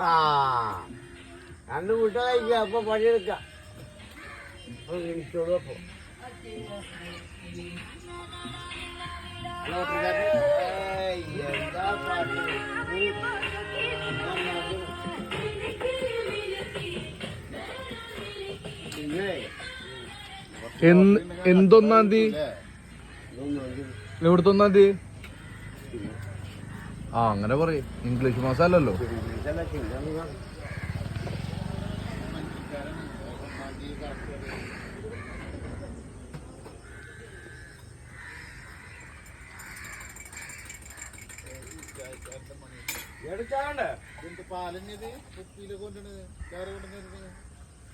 ആ രണ്ട് മുട്ട കഴിക്കുക അപ്പൊ പണിയെടുക്കാം എനിക്കോളൂ അപ്പൊ എന്താ പാട്ട് എന്തൊന്നാം തീയതി എവിടുത്തെ ഒന്നാം തീയതി ആ അങ്ങനെ പറയും ഇംഗ്ലീഷ് മാസമല്ലല്ലോ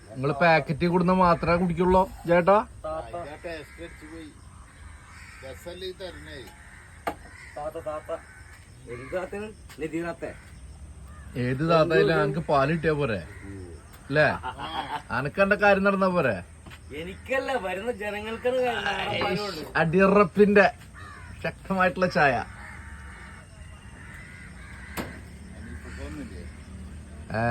നിങ്ങള് പാക്കറ്റ് കൊടുന്ന മാത്രമേ കുടിക്കുള്ളൂ ചേട്ടാ ഏത് താത്തയില്ല എനിക്ക് പാല് കിട്ടിയാ പോരെ അല്ലേ അനക്ക് എന്റെ കാര്യം നടന്നാ പോരെ എനിക്കല്ല വരുന്ന ജനങ്ങൾക്കാണ് അടിയറപ്പിന്റെ ശക്തമായിട്ടുള്ള ചായ ഏ